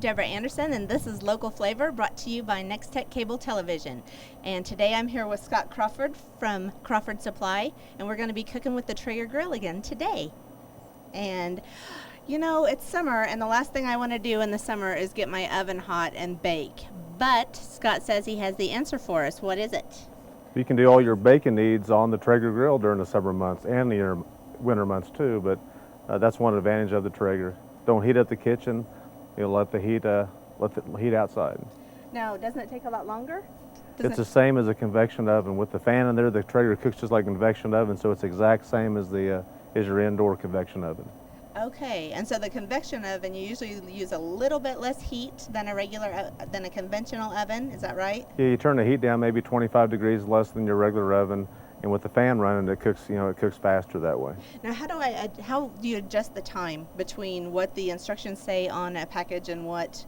Deborah Anderson, and this is Local Flavor, brought to you by Nex-Tech Cable Television. And today I'm here with Scott Crawford from Crawford Supply, and we're going to be cooking with the Traeger grill again today. And you know, it's summer, and the last thing I want to do in the summer is get my oven hot and bake. But Scott says he has the answer for us. What is it? You can do all your baking needs on the Traeger grill during the summer months and the winter months too, but that's one advantage of the Traeger. Don't heat up the kitchen. You'll let the heat outside. Now, doesn't it take a lot longer? It's the same as a convection oven. With the fan in there, the Traeger cooks just like a convection oven, so it's exact same as your indoor convection oven. Okay, and so the convection oven, you usually use a little bit less heat than a conventional oven. Is that right? Yeah, you turn the heat down maybe 25 degrees less than your regular oven, and with the fan running, it cooks. It cooks faster that way. Now, how do you adjust the time between what the instructions say on a package and what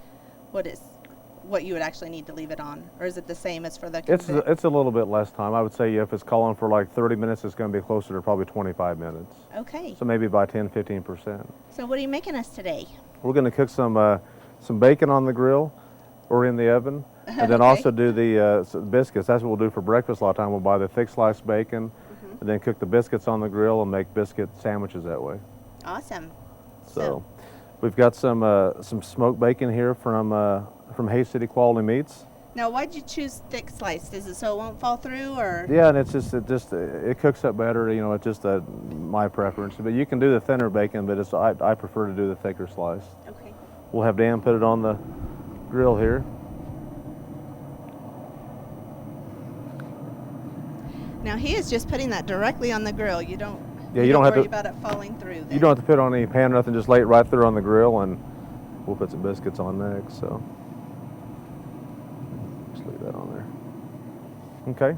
you would actually need to leave it on, or is it the same as for the? It's a little bit less time. I would say if it's calling for like 30 minutes, it's going to be closer to probably 25 minutes. Okay. So maybe by 10-15%. So what are you making us today? We're going to cook some bacon on the grill or in the oven, and then also do the biscuits. That's what we'll do for breakfast a lot of time. We'll buy the thick sliced bacon, and then cook the biscuits on the grill and make biscuit sandwiches that way. Awesome. So we've got some smoked bacon here from Hay City Quality Meats. Now, why'd you choose thick sliced? Is it so it won't fall through, or? Yeah, and it cooks up better. It's just my preference. But you can do the thinner bacon, but I prefer to do the thicker slice. Okay. We'll have Dan put it on the grill here. Now he is just putting that directly on the grill. You don't worry about it falling through. Then. You don't have to put it on any pan or nothing. Just lay it right through on the grill, and we'll put some biscuits on next. So just leave that on there. Okay.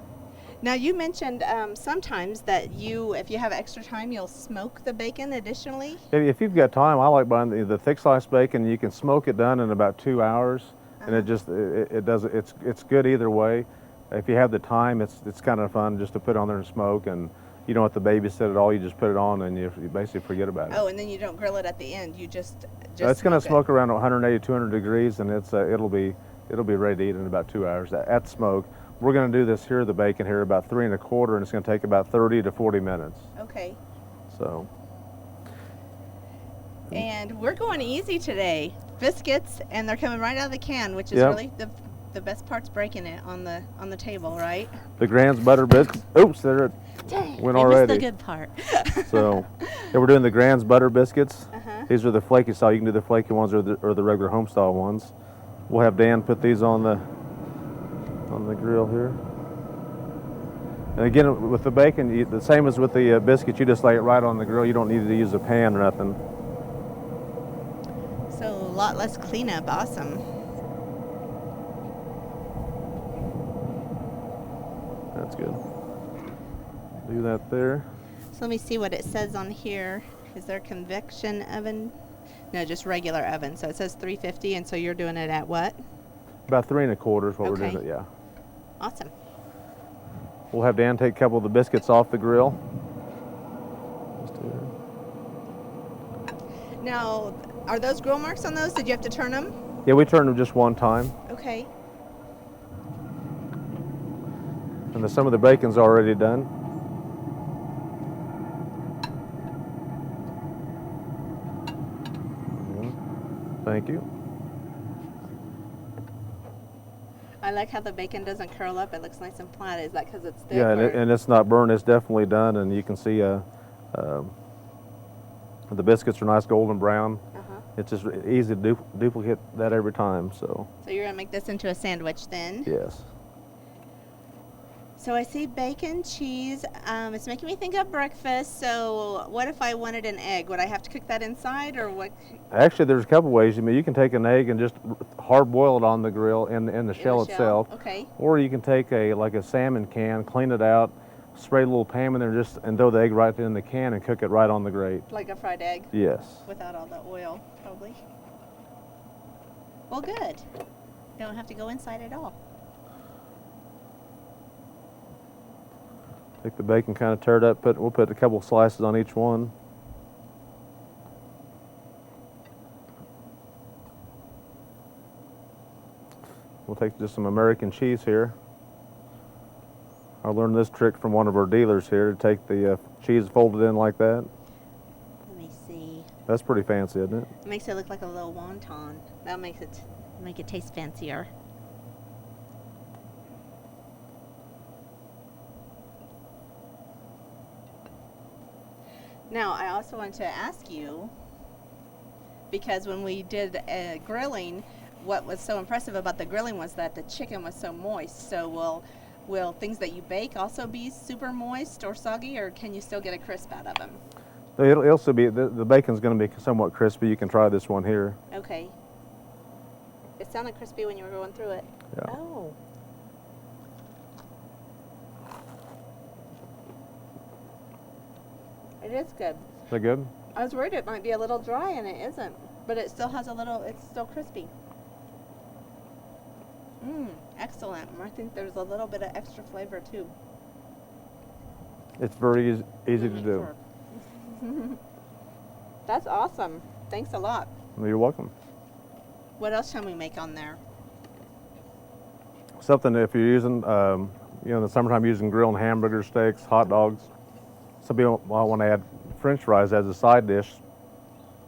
Now you mentioned sometimes that if you have extra time, you'll smoke the bacon additionally. If you've got time, I like buying the thick sliced bacon. You can smoke it done in about 2 hours, and it's good either way. If you have the time, it's kind of fun just to put it on there and smoke, and you don't have to babysit it all. You just put it on, and you basically forget about it. Oh, and then you don't grill it at the end. You just it's going to smoke around 180, 200 degrees, and it'll be ready to eat in about 2 hours at smoke. We're going to do this here, the bacon here, about 3 1/4, and it's going to take about 30 to 40 minutes. Okay. So. And we're going easy today. Biscuits, and they're coming right out of the can, which is really the best part's breaking it on the table, right? The Grand's butter biscuits. Oops, there it went already. Missed the good part. So, we're doing the Grand's butter biscuits. These are the flaky style. You can do the flaky ones or the regular home style ones. We'll have Dan put these on the grill here. And again, with the bacon, the same as with the biscuits, you just lay it right on the grill. You don't need to use a pan or nothing. So a lot less cleanup. Awesome. That's good. Do that there. So let me see what it says on here. Is there convection oven? No, just regular oven. So it says 350, and so you're doing it at what? About 3 1/4 is what we're doing it, yeah. Awesome. We'll have Dan take a couple of the biscuits off the grill. Now, are those grill marks on those? Did you have to turn them? Yeah, we turned them just one time. Okay. And some of the bacon's already done. Thank you. I like how the bacon doesn't curl up. It looks nice and flat. Is that because it's thick? Yeah, and it's not burned. It's definitely done, and you can see the biscuits are nice golden brown. It's just easy to duplicate that every time. So you're gonna make this into a sandwich then? Yes. So I see bacon, cheese. It's making me think of breakfast. So what if I wanted an egg? Would I have to cook that inside, or what? Actually, there's a couple ways. You can take an egg and just hard boil it on the grill in the shell itself. Okay. Or you can take a salmon can, clean it out, spray a little Pam in there, and throw the egg right in the can and cook it right on the grate. Like a fried egg? Yes. Without all the oil, probably. Well, good. Don't have to go inside at all. Take the bacon kind of turd up. We'll put a couple slices on each one. take just some American cheese here. I learned this trick from one of our dealers here, to take the cheese folded in like that. Let me see. That's pretty fancy, isn't it? It makes it look like a little wonton. That'll make it taste fancier. Now, I also want to ask you, because when we did grilling, what was so impressive about the grilling was that the chicken was so moist. So will things that you bake also be super moist or soggy, or can you still get a crisp out of them? It'll also be, the bacon's going to be somewhat crispy. You can try this one here. Okay. It sounded crispy when you were going through it. Yeah. Oh. It is good. Is that good? I was worried it might be a little dry, and it isn't. But it still has it's still crispy. Excellent. I think there's a little bit of extra flavor, too. It's very easy to do. Sure. That's awesome. Thanks a lot. You're welcome. What else can we make on there? Something if you're using, in the summertime, using grilled hamburger steaks, hot dogs. Some people want to add French fries as a side dish.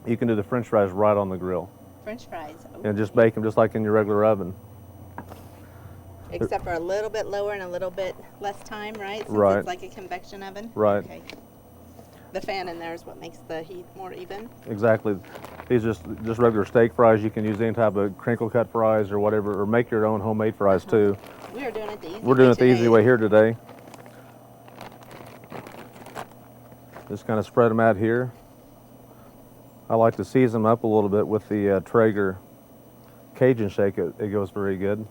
You can do the French fries right on the grill. French fries. Ooh. And just bake them just like in your regular oven. Except for a little bit lower and a little bit less time, right? Since Right. it's like a convection oven? Right. Okay. The fan in there is what makes the heat more even? Exactly. These are just regular steak fries. You can use any type of crinkle cut fries or whatever, or make your own homemade fries too. We are doing it the easy way. We're doing it the today. easy way here today. Just kind of spread them out here. I like to season them up a little bit with the Traeger Cajun shake. It goes very good.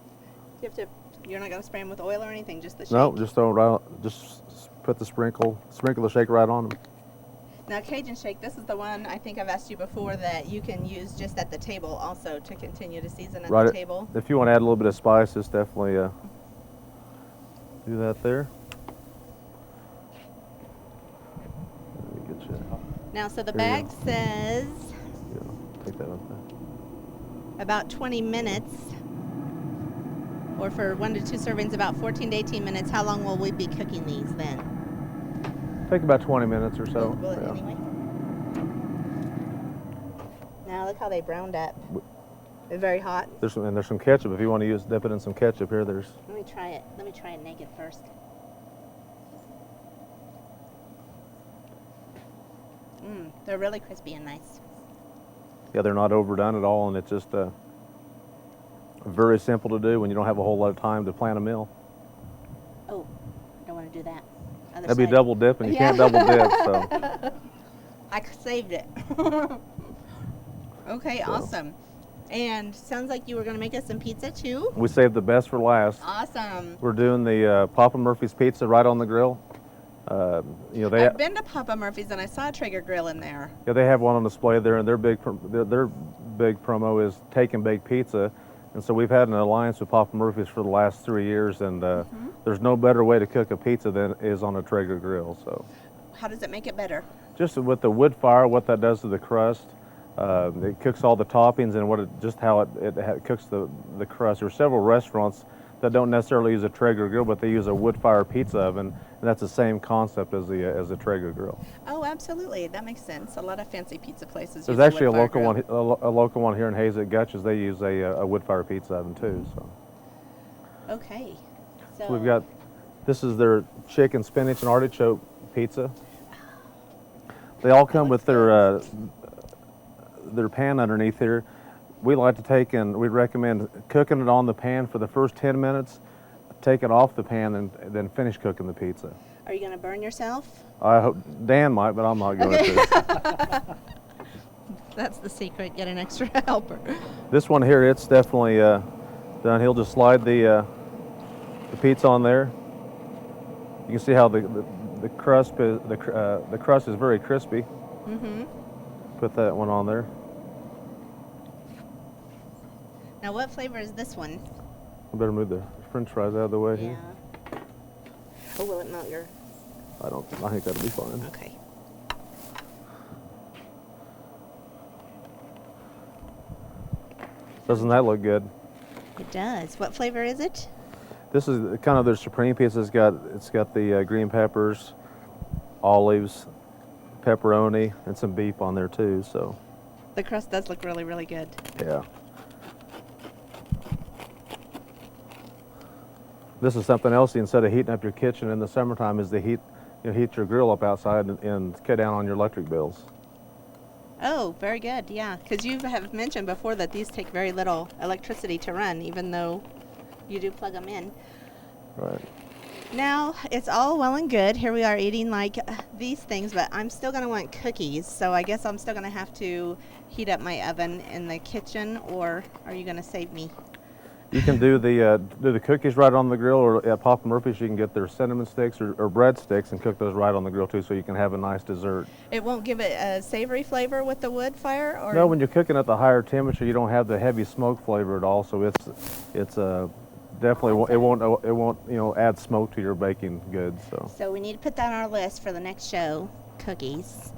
You're not going to spray them with oil or anything, just the shake? No, just throw it right. Just put sprinkle the shake right on them. Now, Cajun shake, this is the one I think I've asked you before that you can use just at the table also to continue to season at the table. If you want to add a little bit of spice, just definitely do that there. Let me get you. Now, so the Here you bag go. says Yeah, take that up there. about 20 minutes, or for 1 to 2 servings, about 14 to 18 minutes. How long will we be cooking these then? Take about 20 minutes or so. Will it Yeah. anyway? Now look how they browned up. They're very hot. There's some ketchup if you want to dip it in some ketchup here. Let me try it. Let me try it naked first. They're really crispy and nice. Yeah, they're not overdone at all, and it's just very simple to do when you don't have a whole lot of time to plan a meal. Oh, I don't want to do that. Other That'd be side. double dip, and you can't double dip. So I saved it. Okay, So. awesome. And sounds like you were going to make us some pizza too. we saved the best for last. Awesome. We're doing the Papa Murphy's pizza right on the grill. I've been to Papa Murphy's and I saw a Traeger grill in there. Yeah, they have one on display there, and their big promo is take and bake pizza. And so we've had an alliance with Papa Murphy's for the last 3 years, and there's no better way to cook a pizza than is on a Traeger grill. So How does it make it better? just with the wood fire, what that does to the crust, it cooks all the toppings, and how it cooks the crust. There's several restaurants that don't necessarily use a Traeger grill, but they use a wood fire pizza oven, and that's the same concept as the Traeger grill. Oh, absolutely. That makes sense. A lot of fancy pizza places There's use actually a wood fire local grill. one, a local one here in Hayes at Gutch's. They use a wood fire pizza oven too. So Okay. So we've got, this is their chicken, spinach, and artichoke pizza. They all come with their pan underneath here. We like to take and we recommend cooking it on the pan for the first 10 minutes, take it off the pan, and then finish cooking the pizza. Are you going to burn yourself? I hope Dan might, but I'm not going to. That's the secret. Get an extra helper. This one here, it's definitely done. He'll just slide the pizza on there. You can see how the crust is very crispy. Mm-hmm. Put that one on there. Now, what flavor is this one? I better move the French fries out of the way Yeah. here. Oh, will it melt your? I think that'll be fine. Okay. Doesn't that look good? It does. What flavor is it? This is kind of their supreme pizza. It's got the green peppers, olives, pepperoni, and some beef on there too. So The crust does look really, really good. yeah. This is something else. Instead of heating up your kitchen in the summertime, is to heat your grill up outside and cut down on your electric bills. Oh, very good. Yeah, because you have mentioned before that these take very little electricity to run, even though you do plug them in. Right. Now, it's all well and good. Here we are eating like these things, but I'm still going to want cookies. So I guess I'm still going to have to heat up my oven in the kitchen, or are you going to save me? You can do the cookies right on the grill, or at Papa Murphy's you can get their cinnamon sticks or bread sticks and cook those right on the grill too, so you can have a nice dessert. It won't give it a savory flavor with the wood fire, or No, when you're cooking at the higher temperature, you don't have the heavy smoke flavor at all. So it's definitely it won't add smoke to your baking goods. So we need to put that on our list for the next show. Cookies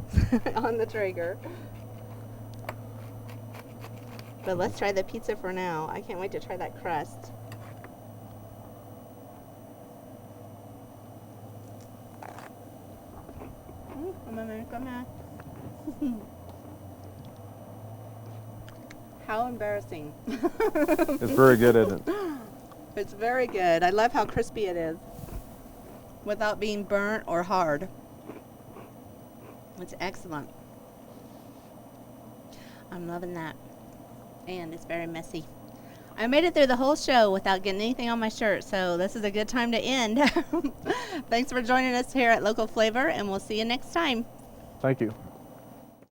on the Traeger. But let's try the pizza for now. I can't wait to try that crust. Come on. How embarrassing. It's very good, isn't it? It's very good. I love how crispy it is without being burnt or hard. It's excellent. I'm loving that. And it's very messy. I made it through the whole show without getting anything on my shirt, so this is a good time to end. Thanks for joining us here at Local Flavor, and we'll see you next time. Thank you.